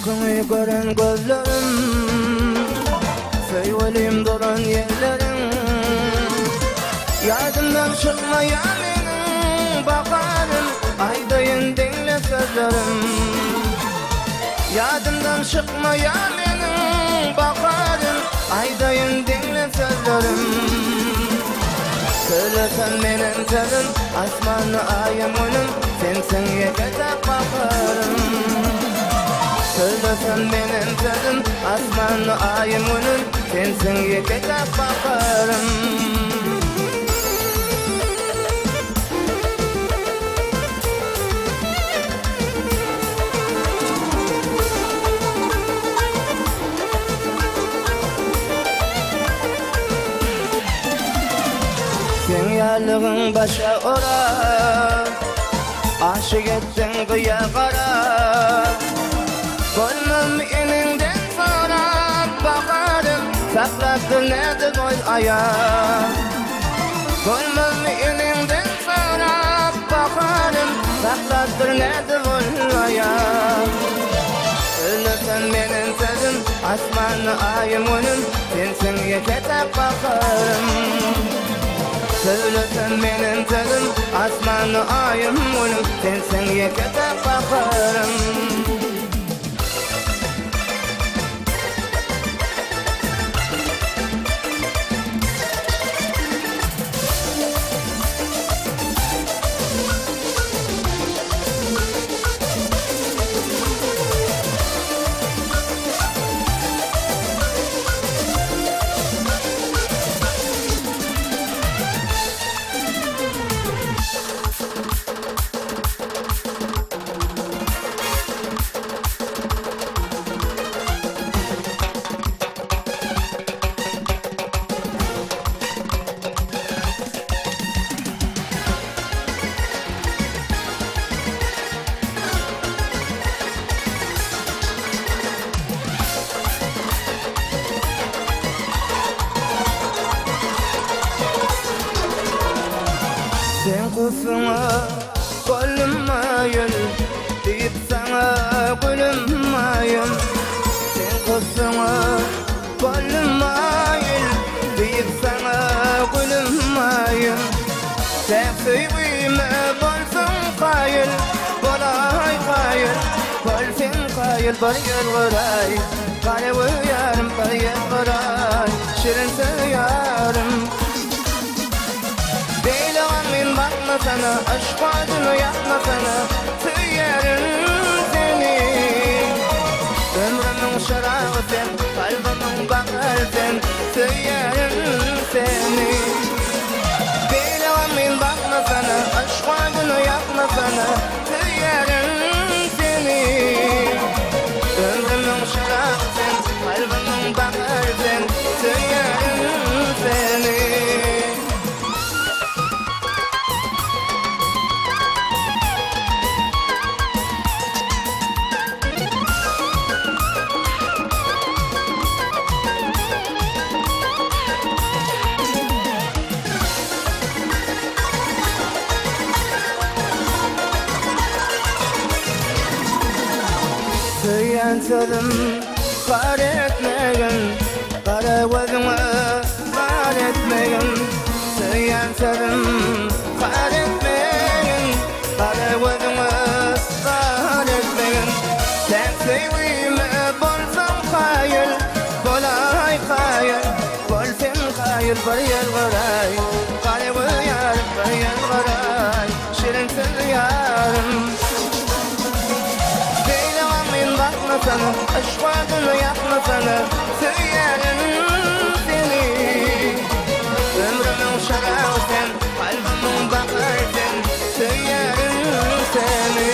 Hakkını gören gözlerim, söylelim duran yerlerim. Yadımdan çıkmaya benim bakarım, aydayın dinle sözlerim. Yadımdan çıkmaya benim bakarım, aydayın dinle sözlerim. Söylesen benim terim, asmanı ayım onun, sensin yekete bakarım. Söylesen benim terim, asmanı ayım onun, sensin yekete bakarım. Sen yarlığın başa ora, aşık ettin kıya kara. Koymam elinden sonra bakarım, saklattın nerede koy ayağı. Koymam elinden sonra bakarım, saklattın nerede koy ayağı. Söylesen benim sözüm, asmanı ayım onun, sensin yekete bakarım. Söylesen benim sözüm, asmanı ayım onun, sensin yekete bakarım. Sen kusuma koyulmayın, deyip sana gülünmayın. Sen kusuma koyulmayın, deyip sana gülünmayın. Sen sevgime bolsun kayıl, bolay kayıl, bolsun kayıl, bol gel koray. Kare uyarım, bol gel koray, şirin söylüyorum. Beyleğimin bakma sana, aşk adını yapma sana, tüyerim seni. Ömrümün şarabı sen, kalbimin bakar sen, tüyerim seni. Beyleğimin bakma sana, aşk adını yapma sana, tüyerim seni. Ömrümün şarabı sen, kalbimin bakar sen, tüyerim seni. Söyleyen sözüm var etmeyin, kara gözüme var etmeyin. Söyleyen sözüm var etmeyin, kara gözüme var etmeyin. Sen sevgime bolsan kayıl, bolay kayıl, bolsun kayıl, bir yer koray. Kare uyar, bir yer koray, şirin söz yarım. Bakma sana, aşk adını yapma sana, tüyerim seni. Ömrümün şarabı sen, kalbimin bakar sen, tüyerim seni.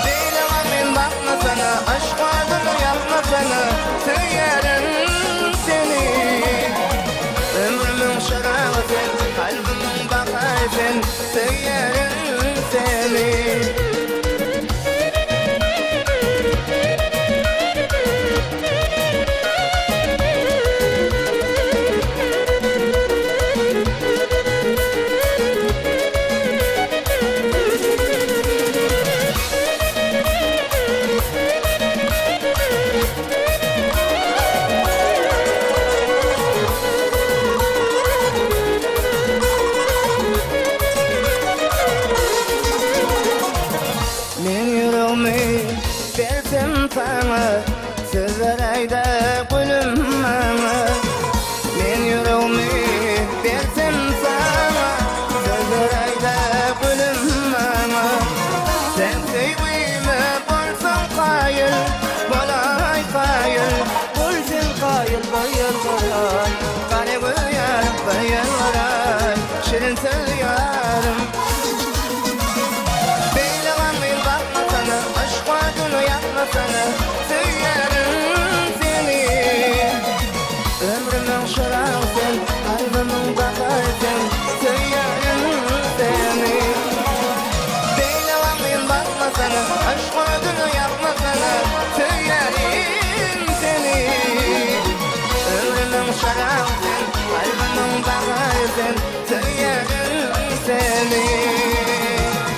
Beyleğimin bakma sana, aşk adını yapma sana, tüyerim seni. Ömrümün şarabı sen, kalbimin bakar sen, tüyerim seni. gülüm